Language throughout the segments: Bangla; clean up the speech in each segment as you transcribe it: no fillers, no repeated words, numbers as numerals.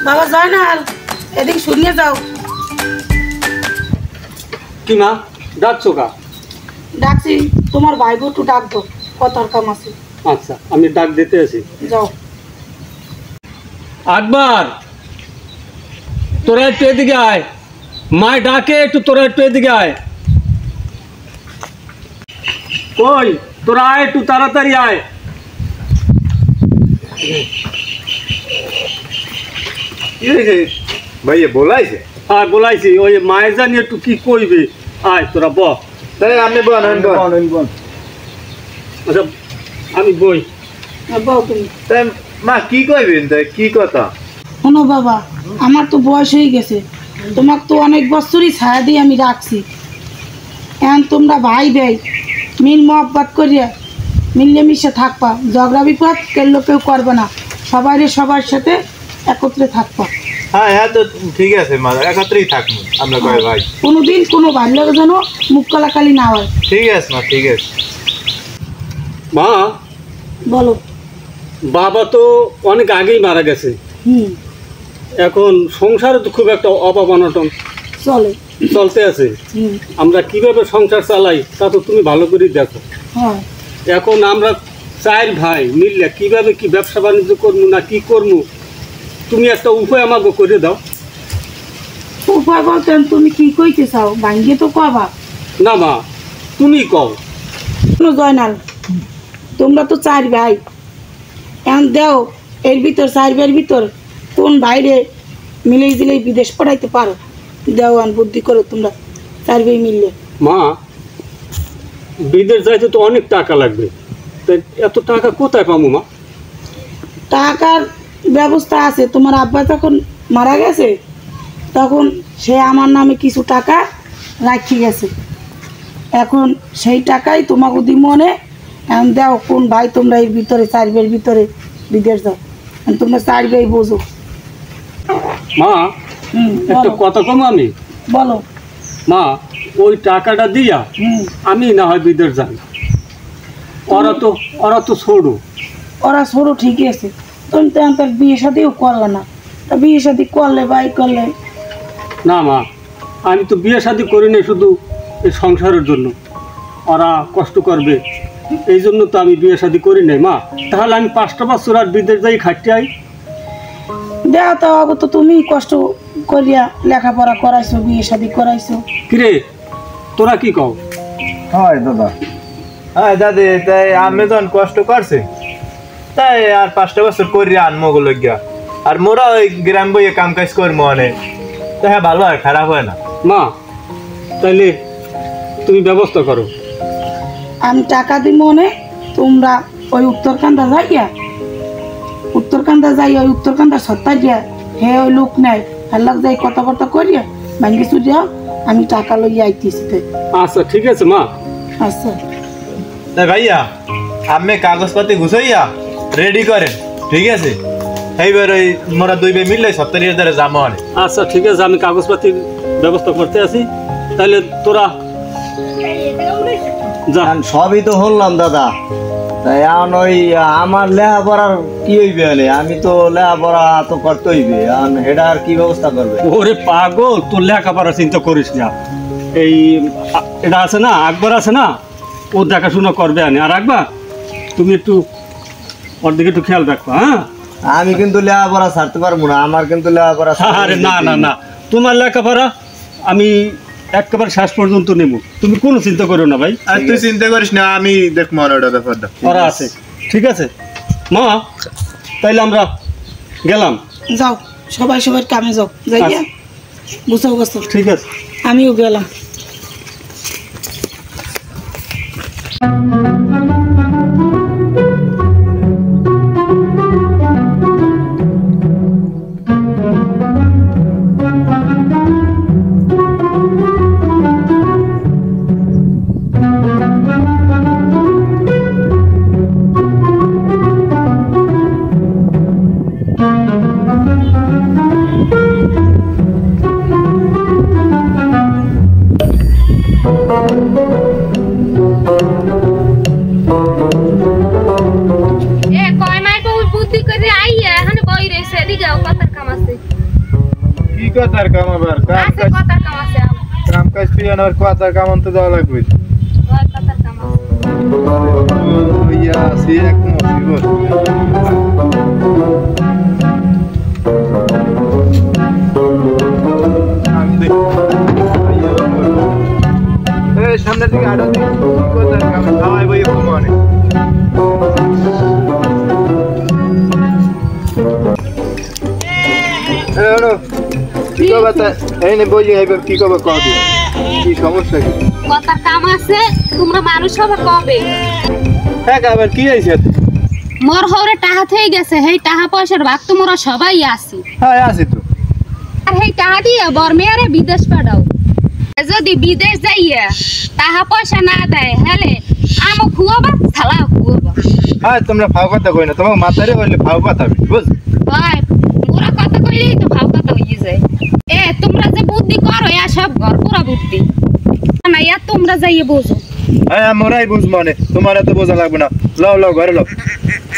বাবা জয়নাল এদিকে শুনিয়ে যাও। কি মা ডাকছো কা? ডাকছি তোমার ভাই একটু ডাক দো, কথার কাম আছে। আচ্ছা আমি ডাক দিতে আছি। যাও। আকবর তোরা একটু এদিকে আয়, মায় ডাকে একটু, তোরা একটু এদিকে আয়। কই তোরা আয়, একটু তাড়াতাড়ি আয়। ভাইয়া বলাইছে? আর বলাইছি ওই মায়ের জানি একটু কি কইবে। আয় তোরা ব। তাই আমি বল আচ্ছা আমি বই। বল তুমি। তাই মা কি কইবেন? তাই কি কথা? শোনো বাবা, আমার তো বয়স হয়ে গেছে, তোমাকে তো অনেক বছরই ছায়া দিয়ে আমি রাখছি। এখন তোমরা ভাই ভাই মিল মহব্বত করিয়া মিললে মিশে থাকবা, ঝগড়া বিপদ কেউ করবে না, সবার সাথে একত্রে থাকবা। হ্যাঁ হ্যাঁ, তো ঠিক আছে মা, একত্রেই থাকবো আমরা কয় ভাই। কোনোদিন কোনো ভালো যেন মুখ কালাকালি না হয়। ঠিক আছে মা, ঠিক আছে। মা বলো। বাবা তো অনেক আগেই মারা গেছে, এখন সংসারে তো খুব একটা অভাব অনটন চলতে আছে। আমরা কিভাবে সংসার চালাই তা তো তুমি ভালো করে দেখো। এখন আমরা 4 ভাই মিললে কিভাবে কি ব্যবসা বাণিজ্য করবো না কি করবো, তুমি একটা উপায় আমাকে করে দাও। উপায় বলতেন তুমি কি কইতে চাও? ভাঙ্গে তো কবা না মা, তুমি কও। জয়নাল তোমরা তো 4 ভাই, এখন দেও এর ভিতর 4 ভাইয়ের ভিতর কোন ভাইরে মিলেই দিলেই বিদেশ পড়াইতে পারো, দেও আন বুদ্ধি করো তোমরা 4 ভাই মিললে। মা বিদেশ যাইতে তো অনেক টাকা লাগবে, এত টাকা কোথায় পাবো মা? টাকার ব্যবস্থা আছে, তোমার আব্বা যখন মারা গেছে তখন সে আমার নামে কিছু টাকা রাখি গেছে, এখন সেই টাকাই তোমাকে দি মনে। এখন দাও কোন ভাই তোমরা এর ভিতরে 4 ভাইয়ের ভিতরে বিদেশ যাও, তোমরা 4 ভাই বোঝো। মা একটা কথা কম আমি। বলো। মা ওই টাকাটা দিয়া আমি না হয় বিদেশ যাই, ওরা তো ছোড়ো। ওরা ছোটো ঠিকই আছে, তুমি তো তার বিয়ে শাদিও করলে না, তা বিয়ে শাদি করলে ভাই করলে। না মা আমি তো বিয়ে শাদি করি না শুধু এই সংসারের জন্য, ওরা কষ্ট করবে এই জন্য তো আমি বিয়ে শাদি করি নাই মা। তাহলে আমি 5টা বছর আর বিদেশ যাই খাটতে আই। দেওয়া তো আগে তো তুমি কষ্ট করিয়া লেখাপড়া করাইছো, বিয়ে শাদি করাইছো। কিরে তোরা কি কও? হয় দাদা। হ্যাঁ দাদি, তাই আমি যখন কষ্ট করছি তাই আর 5টা বছর করি আনমো গুলো গিয়া, আর মোরা ওই গ্রাম বইয়ে কাম কাজ করবো অনেক, তো হ্যাঁ ভালো হয়, খারাপ হয় না। মা তাইলে তুমি ব্যবস্থা করো। আমি টাকা দিই মনে, তোমরা ওই উত্তরকান্দা যাইয়া ওই উত্তরকান্দা সত্তা দিয়া হে ওই লোক নেয় হেলাক যাই কথাবার্তা করিয়া ভাঙ্গি চুরিয়া আমি টাকা লইয়া আইতেছি। আচ্ছা ঠিক আছে মা। আচ্ছা তাই ভাইয়া আমি কাগজপাতি গুছাইয়া রেডি করেন, ঠিক আছে? এইবার ওই মোরা 2 ভাই মিললে 70,000 জামা অনেক। আচ্ছা ঠিক আছে, আমি কাগজপাতির ব্যবস্থা করতে আছি, তাহলে তোরা যা। সবই তো হলাম দাদা, তাই এখন ওই আমার লেখাপড়ার কি হইবে? আমি তো লেখাপড়া তো করতে হইবে, এটা আর কি ব্যবস্থা করবে? ওরে পাগল, তোর লেখাপড়া চিন্তা করিস না, এই এটা আছে না আকবর আছে না, ও দেখাশোনা করবে। আর আকবর তুমি একটু ওর দিকে একটু খেয়াল রাখবো। হ্যাঁ আমি কিন্তু লেখাপড়া ছাড়তে পারবো না, আমার কিন্তু লেখাপড়া। আরে না না না, তোমার লেখাপড়া আমি একেবারে শেষ পর্যন্ত নেব, তুমি কোনো চিন্তা করো না ভাই। আর তুই চিন্তা করিস না, আমি দেখবো ওটা ব্যাপারটা, ওরা আছে। ঠিক আছে মা, তাইলে আমরা গেলাম। যাও সবার কামে যাও, যাইয়া গুছাও গুছাও। ঠিক আছে আমিও গেলাম। কথার কাম আবার কাম আছে কাজ কথা কাম আছে আমার কাম কাজ পিয়ান আর কথার কাম তো দেওয়া লাগবে ওই কথার কাম আছে ইয়া সে এক মুসিবত আমি দেখ এই সামনের দিকে আড়ো দিই কথার কাম খাওয়াই বই কমানে এলো কি কথা এই নে বই আইবে কি কবে কও দিও কি সমস্যা কি কথার কাম আছে তোমরা মানুষ হবে কবে হ্যাঁ আবার কি হইছে মোর হরে টাকা থেকে গেছে সেই টাকা পয়সার ভাগ তোমরা সবাই আছি হ্যাঁ আছে তো আর সেই টাকা দিয়ে বর্মেয়ারে বিদেশ পাঠাও যদি বিদেশ যাইয়া টাকা পয়সা না দেয় হলে আমও খুয়াবা থালাও খুয়াবা হ্যাঁ তোমরা ফাও কথা কই না তোমার মাথারে হইলে ফাও কথা বুঝ ভাই পুরা কথা কইলেই তো ভাব কথা হয়ে যায় তোমরা যে বুদ্ধি করো ইয়া সব ঘর পুরা বুদ্ধি না ইয়া তোমরা যাইয়ে বোঝো হ্যাঁ মোরাই বুঝ মানে তোমার এত বোঝা লাগবে না লও লও ঘরে লও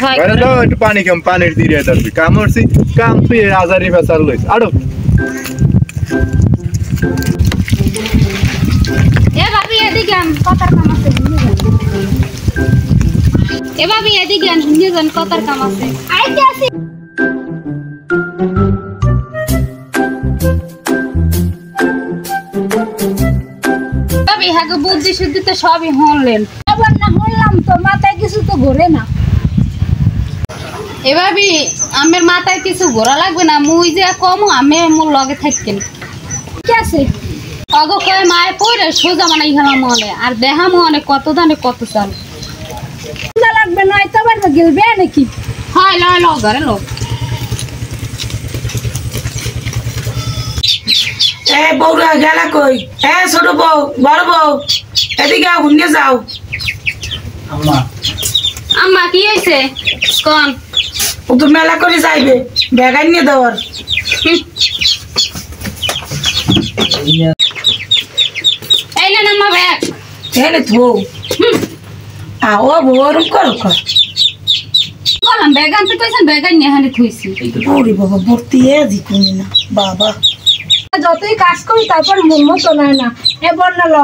হয় ঘরে লও একটু পানি খাম পানির দিয়ে দাবি কামড়ছি কাম তুই আজারি ফেসার লইস আড়ো এ ভাবি এদিকে আন কথার কাম আছে এ ভাবি এদিকে আন শুনিয়ে যান কথার কাম আছে আইতে আসি ভাবি হ্যাঁ বুদ্ধি শুদ্ধি তো সবই হনলেন আবার না হনলাম তো মাথায় কিছু তো ঘোরে না এ ভাবি আমার মাথায় কিছু ঘোরা লাগবে না মুই যে কম আমি মোর লগে থাকেন ঠিক আছে অগো কয় মায়ের পরে সোজা বানাই গেলাম মনে আর দেহা মনে কত দানে কত চাল লাগবে নয় তো আবার গেলবে নাকি হয় ল ল ঘরে লো এ বউরা গেলা কই এ ছোট বউ বড় বউ এদিকে ঘুরিয়ে যাও আম্মা কি হয়েছে কোন ও তো মেলা করে যাইবে বেগাই নিয়ে দেওয়ার এই না আম্মা ব্যাগ এনে থো ও বউরম করো বললাম ব্যাগ আনতে কইছেন ব্যাগ নিয়ে হানি থইছি ওরে বাবা ভর্তি এজি কোনি না বাবা যতই কাজ করি তারপর মন মতো নয় না এ বন্যা ল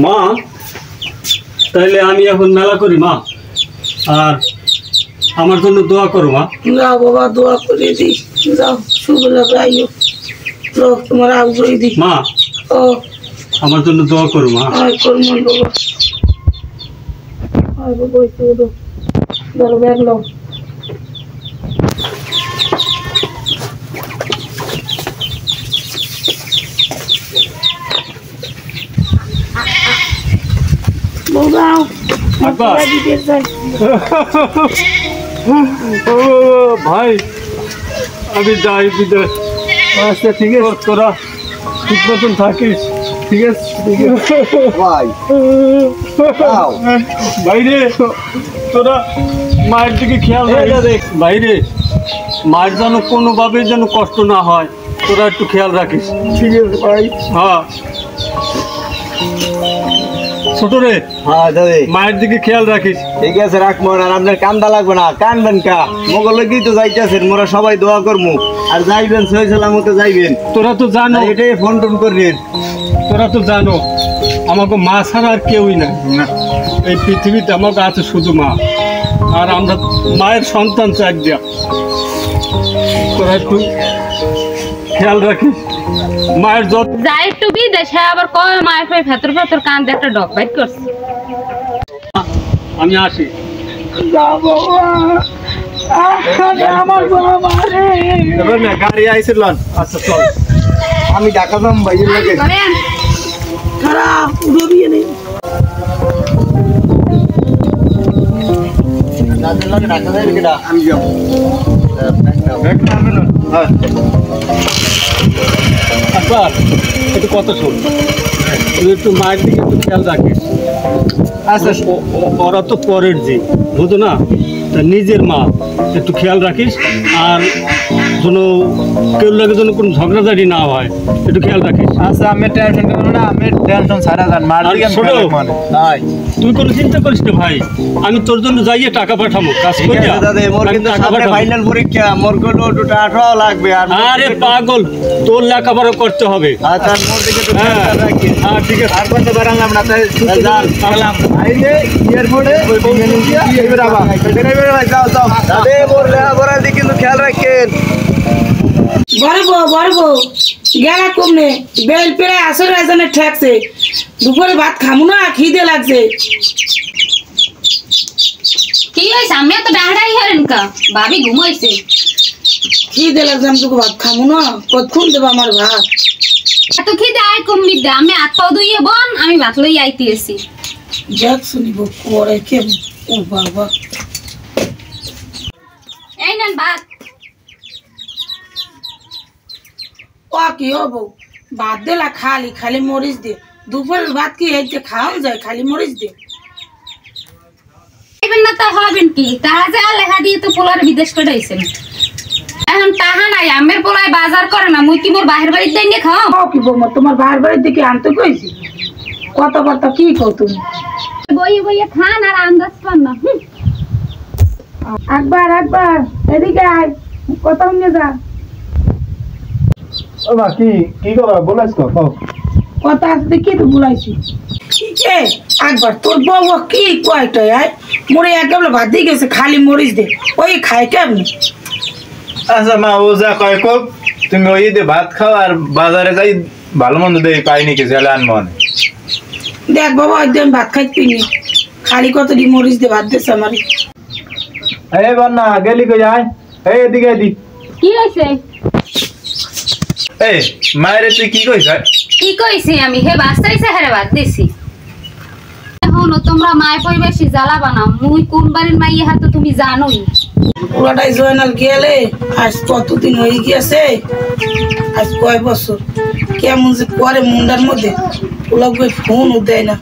মা তাইলে আমি এখন মেলা করি মা আর আমার জন্য দোয়া করো মা যাও বাবা দোয়া করে দি যাও শুভ লাগে আইও লোক তোমার আগ্রহী দি মা ও আমার জন্য দোয়া করো মা আয় করমন বাবা আয় বাবা একটু দো ধরো ব্যাগ লো বউরাও আব্বা। দিতে চাই ও ভাই আমি যাই বিদেশ আচ্ছা ঠিক আছে তোরা ঠিক মতন থাকিস ঠিক আছে ভাই যাও। বাইরে তোরা মায়ের দিকে খেয়াল রাখিস বাইরে মায়ের যেন কোনোভাবে যেন কষ্ট না হয় তোরা একটু খেয়াল রাখিস ঠিক আছে ভাই হ্যাঁ ছোট রে হ্যাঁ দাদি মায়ের দিকে খেয়াল রাখিস ঠিক আছে রাখবো আর আপনার কান্দা লাগবে না কানবেন কা মোগল লগেই তো যাইতেছেন মোরা সবাই দোয়া করবো আর যাইবেন সহি সালামতে যাইবেন তোরা তো জানো আর এটাই ফোন টোন করবেন তোরা তো জানো আমাকে মা ছাড়া আর কেউই নাই এই পৃথিবীতে আমাকে আছে শুধু মা আর আমরা মায়ের সন্তান চাই দিয়া তোরা একটু খেয়াল রাখিস মায়ের যত যাই একটু বিদেশে আবার কয় মায়ের পায়ে ভেতর ভেতর কান্দে একটা ডক বাইট করছে আমি আসি যাও বাবা আরে আমার বাবা রে এবার না গাড়ি আইছিল আচ্ছা চল আমি ঢাকা যাম ভাইয়ের লাগে করেন খারাপ উড়বিয়ে নেই দাদির লাগে ঢাকা যাইবে কিনা আমি যাবো হ্যাঁ আচ্ছা একটু কথা শোন তুই একটু মায়ের দিকে একটু খেয়াল রাখিস আচ্ছা ওরা তো পরের যে বুঝো না তা নিজের মা একটু খেয়াল রাখিস আর যেন কেউ লাগে যেন কোনো ঝগড়াঝাড়ি না হয় একটু খেয়াল রাখিস আচ্ছা আমি টেনশন করবো না আমি টেনশন সারা যান মার আর দিকে ছোট। মানে তাই তুই কোনো চিন্তা করিস না ভাই, আমি তোর জন্য যাইয়ে টাকা পাঠাবো, কাজ ঠিক করি আছে দাদা, মোর কিন্তু টাকা সামনে পাঠাবো। ফাইনাল পরীক্ষা, মোর কোনো দুটো 18 লাগবে। আর আরে পাগল, তোর লেখাপড়া করতে হবে। আচ্ছা, মোর দিকে তো হ্যাঁ খেয়াল রাখি। হ্যাঁ ঠিক আছে। আর করতে পারলাম না, তাই যান, গেলাম আইলে এয়ারপোর্টে এবার আবার যাও যাও দাদা মোর লেখাপড়ার দিকে কিন্তু খেয়াল রাখেন। বড় বউ গেলা কমনে বেল পেরে আসর রাজনে ঠেকছে, দুপুরে ভাত খামু না, খিদে লাগছে। কি হয়েছে? আমি তো ডাঁড়াই হারেন কা ভাবি ঘুমাইছে। খিদে লাগছে, আমি তোকে ভাত খামু না, কতক্ষণ দেবো আমার ভাত? এত খিদে আয় কমবি দে, আমি হাত পাও ধুইয়ে বন, আমি ভাত লই আইতেছি। যাক শুনিব করে কেমন। ও বাবা, এই নেন ভাত। ও কি হবো, ভাত দিলা খালি খালি মরিচ দে। দুপুরের ভাত কি এই যে খাওয়া যায়, খালি মরিচ দে। খাইবেন না তা হবেন কি? তাহা যে লেখা দিয়ে তো পোলার বিদেশ পাঠাইছেন। এখন তাহা নাই, আমের পোলায় বাজার করে না, মুই কি মোর বাহির বাড়ির দেন নিয়ে খাও? ও কি বৌমা, তোমার বাড়ির বাড়ির দিকে আনতে কইছি? কত কথা কি কও তুমি? বইয়ে বইয়ে খান আর আন্দাজ পান না। একবার এদিকে আয়, কথা নিয়ে যা। ও মা কি কি করবা বলাইছ কও কথা আসতে কি তো বলাইছি। একবার তোর বউ কি কয়টা আয় মরে একেবারে ভাত দিয়ে গেছে, খালি মরিচ দে, ওই খায় কেমনি? আচ্ছা মা, ও যা কয় কোক, তুমি ওই দে ভাত খাও আর বাজারে যাই ভালো মন্দ দেই পাইনি কি জেলে আনবো অনেক। দেখ বাবা, একদিন ভাত খাইতে পিনি, খালি কত দি মরিচ দে ভাত দিছে আমার। এই বন্যা গেলি কই যায়, এই এদিকে এদি। কি হয়েছে? এই মায়ের তুই কি কইছ? কি কইছি আমি? হে বাস্তাইছে, হেরে ভাত দিছি। এখন তোমরা মায় পই বেশি জ্বালা বানাও, মুই কোন বাড়ির মাইয়ে হাতে তুমি জানোই। পুরাটাই জয়নাল গেলে আজ কতদিন হয়ে গিয়েছে, আজ কয় বছর, কেমন যে করে মুন্ডার মধ্যে, ওলা কই ফোনও দেয় না।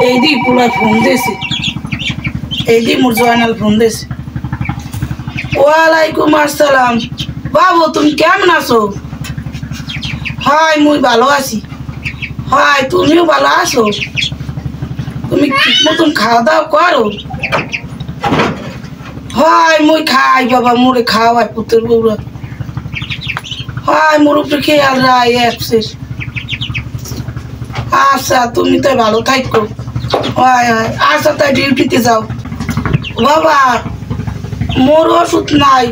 এই দি পুরাই ফোন দিয়েছে, এই দি মোর জয়নাল ফোন দিয়েছে। ওয়ালাইকুম আসসালাম, বাবু তুমি কেমন আছো? হাই মুই ভালো আছি। হাই তুমিও ভালো আছো? তুমি ঠিক মতন খাওয়া দাওয়া করো? হাই মুই খাই বাবা, মোরে খাওয়াই পুত্র বউরা। হাই মোর উপরে খেয়াল রায় একশেষ। আচ্ছা তুমি তো ভালো থাকো। হাই হাই আচ্ছা, তাই ডিউটিতে যাও। বাবা মোর ওষুধ নাই,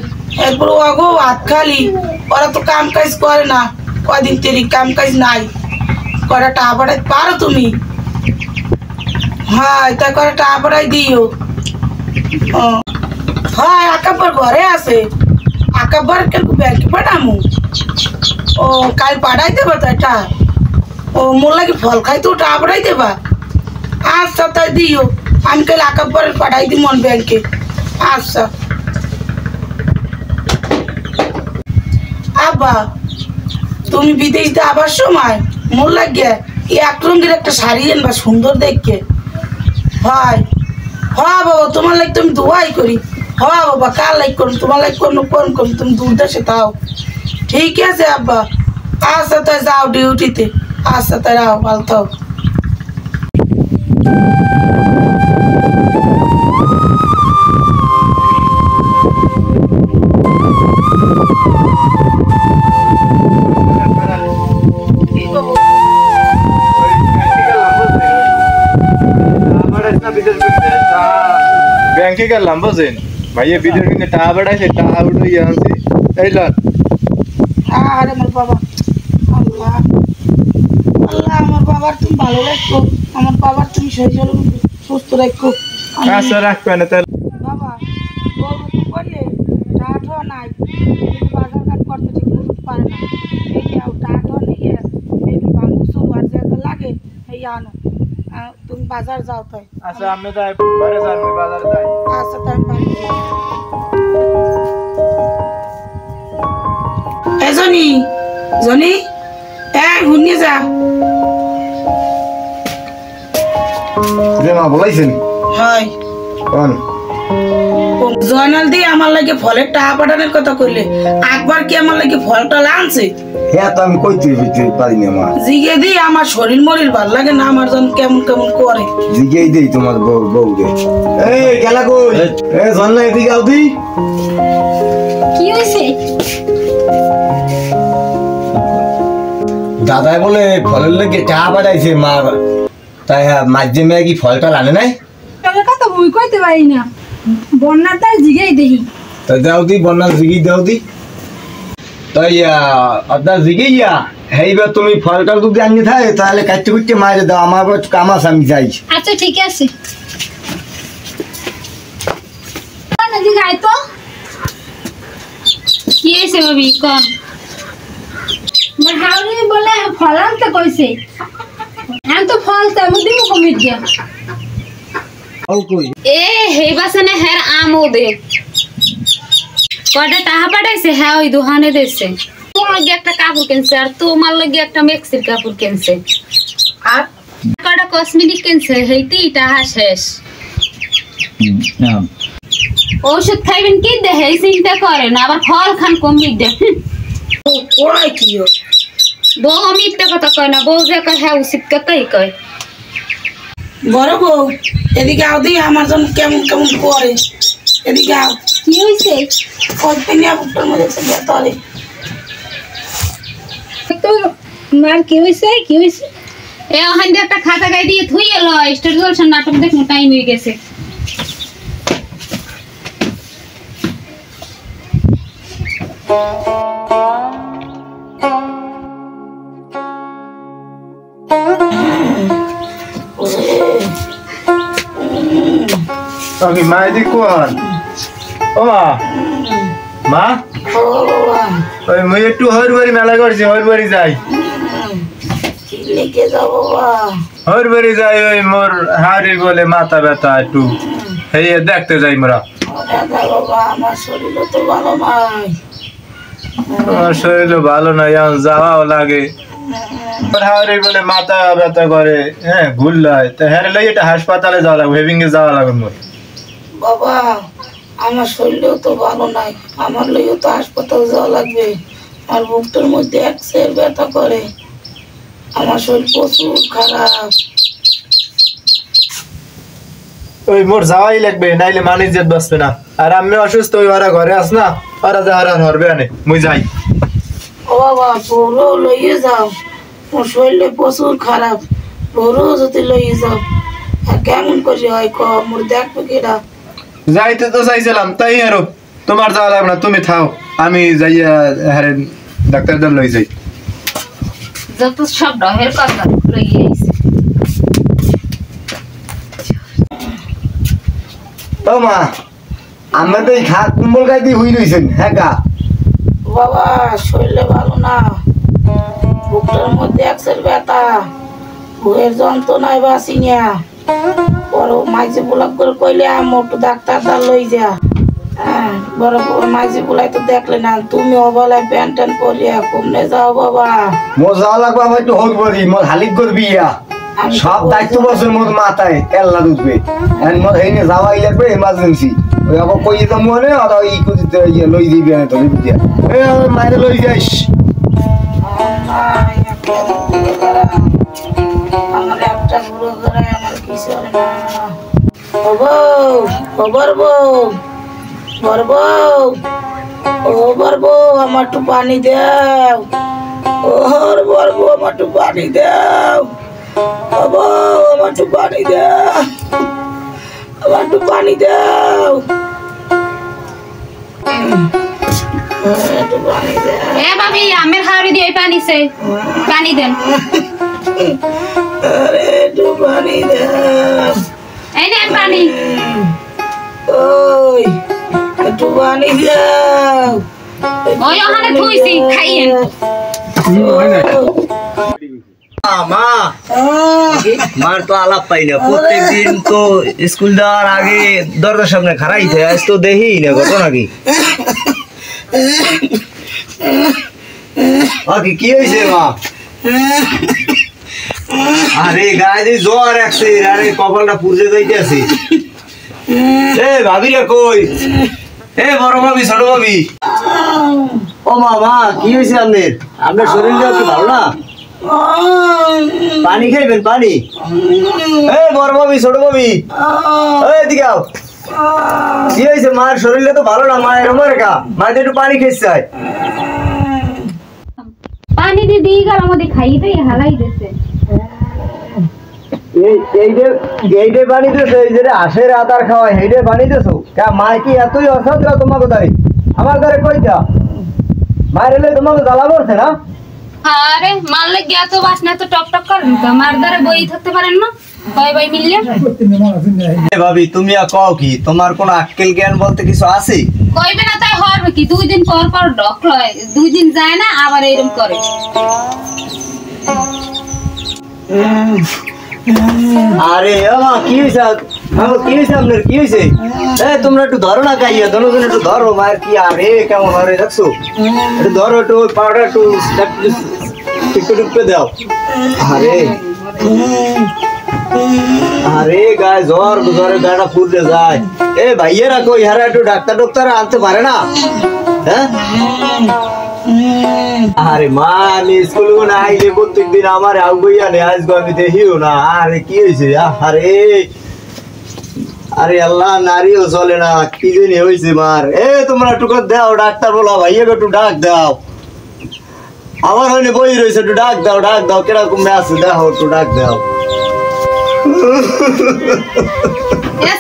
এরপর ওগো হাত খালি, ওরা তো কাম কাজ করে না, কদিন তেরি কাম কাজ নাই, কটা টাকা পাঠাই পারো তুমি? হ্যাঁ তা করে টাকা পাঠাই দিও। হ্যাঁ আকাব্বর ঘরে আছে, আকাব্বর কিন্তু ব্যাংকে পাঠামু। ও কাল পাঠাই দেবা তো এটা? ও মোর লাগে ফল খাই তো টাকা পাঠাই দেবা? আচ্ছা তাই দিও, আমি কাল আকাব্বরের পাঠাই দিই মন ব্যাংকে। আচ্ছা আব্বা, তুমি বিদেশ আবার সময় মোর লাগিয়া এক রঙের একটা শাড়ি আনবা সুন্দর দেখে। হয় হ্যাঁ বাবা, তোমার লাগ তুমি দোয়াই করি। হ্যাঁ বাবা, কার লাগ করুন, তোমার লাগ করুন, কোন কোন তুমি দূর দেশে তাও। ঠিক আছে আব্বা, আচ্ছা তাই যাও ডিউটিতে। আচ্ছা তাই রাও, ভালো থাও। ব্যাংকে গেলাম বুঝেন ভাইয়া, বিদেশ কিন্তু টাকা পাঠাইছে, টাকা উঠে আনছি এই লন। আরে আমার বাবা, আল্লাহ আল্লাহ, আমার বাবার তুমি ভালো রাখো, আমার বাবার তুমি শরীর সুস্থ রাখো। আচ্ছা রাখবে না তাহলে। বাবা গল্প তো করলে টাকা নাই, বাজার ঘাট করতে ঠিক মতো পারে না, এই টাকা নিয়ে এই বাংসুর আর যা লাগে এই আনো। তুমি বাজার যাও তাই। আচ্ছা আমি তাই ঘরে যাই, বাজারে যাই। আচ্ছা তাই জনি জনি ঘুরিয়ে যা। যে মা বলাইছেন হয় কোন জয়নাল দিয়ে আমার লাগে ফলের টাকা পাঠানোর কথা করলে, একবার কি আমার লাগে ফলটা আনছে? হ্যাঁ তো আমি কইতে পারি না মা। জিগে দি আমার শরীর মরির ভাল লাগে না, আমার জন কেমন কেমন করে। জিগেই দেই তোমার বউ রে। এই গেলা কই? এ জন্না এদিকে আও দি। কি হইছে? দাদাই বলে ফলের লেগে চা বাড়াইছে মা, তাই মাঝে মেয়ে কি ফলটা আনে নাই? তোর কথা মুই কইতে পারি না, বন্যার তার জিগেই দেহি। তাই দাও দি বন্যার জিগি দাও দি। তাই আপনার জিগে ইয়া হেইবার তুমি ফলটা যদি আনি থাকে তাহলে কাটতে কুটতে মারে দাও, আমার কাম আছে আমি যাই। আচ্ছা ঠিক আছে। এদিকে আয় তো। কি হয়েছে ভাবি কম? হাওড়ি বলে ফল আনতে কইছে, আমি তো ফল তেমন দিব কমিট দিয়া। এ হে বাসনে হের আমও দে কয়টা টাকা পাঠাইছে, হ্যাঁ ওই দোকানে দিয়েছে। তোর লগে একটা কাপড় কিনছে আর তোমার লগে একটা মেক্সির কাপড় কিনছে আর কয়টা কসমেটিক কিনছে, হেইতেই টাকা শেষ। ঔষধ খাইবেন কি দেখে চিন্তা করেন, আবার ফল খান কমিট দে। কয় কি বউ মিথ্যা কথা কয় না, বউ যে কয় হ্যাঁ উচিত কথাই কয়। বড় বউ এদিকে আও দি, আমার জন কেমন কেমন করে। এদিকে আও। কি হইছে? কতদিনিয়া বুকটার মধ্যে চলে তলে। তো মার কি হইছে? কি হইছে? এ ওখান দিয়ে একটা খাতা গাই দিয়ে থুই এলো, স্টার জলসন নাটক দেখুন টাইম হয়ে গেছে। আমি মা এদিক কোন? ও মা, মা ও বাবা ওই মুই একটু হরবাড়ি মেলা করছি, হরবাড়ি যাই। কি লেগে যাও বাবা? হরবাড়ি যাই, ওই মোর হাড়ির বলে মাথা ব্যথা একটু, এই দেখতে যাই মোরা। দাদা বাবা আমার শরীর তো ভালো নাই। আমার শরীর ভালো নাই, এখন যাওয়াও লাগে। হাড়ির বলে মাথা ব্যথা করে, হ্যাঁ ঘুরলাই তো হ্যাঁ লই এটা হাসপাতালে যাওয়া লাগবে, হেভিংয়ে যাওয়া লাগবে মোর। বাবা আমার শরীরও তো ভালো নাই, আমার লইও তো হাসপাতাল যাওয়া লাগবে। আর বুকটার মধ্যে একসের ব্যথা করে, আমার শরীর প্রচুর খারাপ। ওই মোর যাওয়াই লাগবে, নাইলে মানুষ জেদ বাঁচবে না। আর আমি অসুস্থ, ওই ওরা ঘরে আস না, ওরা যা আর হরবে আনে, মুই যাই। ও বাবা বড়ো লইয়ে যাও, মোর শরীরে প্রচুর খারাপ, বড়ো যদি লইয়ে যাও। আর কেমন করে হয় ক, মোর দেখবে কিরা। যাইতে তো চাইছিলাম, তাই আরো তোমার যাওয়া লাগবে না, তুমি থাও, আমি যাইয়া হ্যাঁ ডাক্তারদের লই যাই। যত সব ডহের কথা লইয়ে আইছে। ও মা, আমরা তো এই খাট কুম্বল গায়ে দিয়ে হুই রইছেন হ্যাঁ গা। বাবা শরীরে ভালো না, বুকটার মধ্যে একসের ব্যথা, বুকের যন্ত্রণায় বাসি না। বড় মাইজে বুলাক করে কইলে মোটু ডাক্তার দা লই যা। হ্যাঁ বড় মাইজে বুলাই তো দেখলে না, তুমি অবলায় প্যান্ট ট্যান্ট পরিয়া কমনে যাও বাবা। মোর যাওয়া লাগবে, আমার একটু হোক বলি, মোর হালিক করবি ইয়া সব দায়িত্ব বসে মোর মাথায় কেল্লা উঠবে। মোর হেনে যাওয়াই লাগবে এমার্জেন্সি, ওই আবার কই যেতাম মনে আর ই করতে লই দিবি না তো বুঝিয়া। এই আমার মায়ের লই যাইস। আমার একটা বুড়ো করে আমার কিছু না। ও বউ, ও বড় বউ, বড় বউ, ও বড় বউ আমার একটু পানি দাও। ওর বড় বউ আমার একটু পানি দাও। ও বউ আমার একটু পানি দাও, আমার একটু পানি দাও, একটু পানি দাও। এ ভাবি আমের হাওড়ি দিয়ে পানি চাই, পানি দেন। আরে একটু পানি দাও। এই নেন পানি। ওই একটু পানি দাও। ওই ওখানে থুইছি, খাইয়েন। মা, মার তো আলাপ পাই না, প্রত্যেকদিন তো স্কুল যাওয়ার আগে দরজার সামনে খারাইতে, আজ তো দেখি না ঘটনা কি। কি হয়েছে মা? আরে গায়ে দিয়ে জ্বর একছে, আরে কপালটা পুড়ে যাইতে আছে। এ ভাবি রে কই? এ বড় ভাবি ছোট ভাবি ও মামা কি হয়েছে আপনার আপনার শরীরটা কি ভালো না পানি খাইবেন পানি এ বড় ভাবি ছোট ভাবি এদিকে আও কি হয়েছে মায়ের শরীরটা তো ভালো না মায়ের কা মায়ের একটু পানি খেতে চাই পানি দিদি গেল আমাদের খাইতে হালাই দিছে এইটা পানি দিয়েছো এই যে আশের আদার খাওয়াই সেইটা পানি দিয়েছো মা কি এতই অসাধ্য তোমাকে দাঁড়ি আমার দ্বারে কইতা মায়ের এলে তোমাকে জ্বালা পড়ছে না আরে মারলে গিয়া তো বাসনা তো টক টক করেন তো মার দ্বারা বই থাকতে পারেন না ভাই ভাই মিললে ভাবি তুমি কও কি তোমার কোন আক্কেল জ্ঞান বলতে কিছু আছে কইবে না তাই হবে কি 2 দিন পর পর ডক লয় 2 দিন যায় না আবার এরকম করে আরে আমা কি হইছে কি হইছে আপনার কি হইছে তোমরা একটু ধরো না গাইয়া দুজন একটু ধরো মায়ের কি আরে কেমন আরে দেখছো একটু ধরো একটু পাউডার একটু টিপে দাও আরে আরে গায়ে জ্বরে গাটা ফুটে যায় এ ভাইয়েরা কই হারা একটু ডাক্তার আনতে পারে না হ্যাঁ আরে মা আমি স্কুল না আইলে প্রত্যেকদিন আমার আউবইয়া নে আজকে আমি দেখিও না আরে কি হয়েছে আরে আরে আল্লাহ নারীও চলে না কি জানি হয়েছে মার তোমরা একটু দাও ডাক্তার বলো ভাইয়া একটু ডাক দাও আমার হইলে বই রয়েছে একটু ডাক দাও কিরকম আছে দেখো একটু ডাক দাও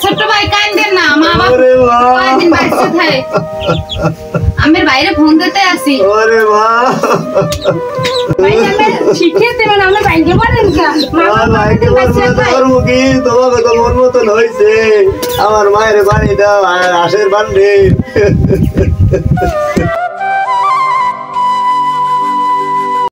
ছোট ভাই কান্দেন না মা বাবা কয়দিন বাইরে থাকে আমের বাইরে ফোন দিতে আসি ওরে মা ভাই আমি শিখিয়ে দেবেন আমরা বাইরে বলেন কি ভাইকে বলবো কি তোমাকে তো মন মতন হয়েছে আমার মায়ের বাড়ি দাও আর আশের বান্ডে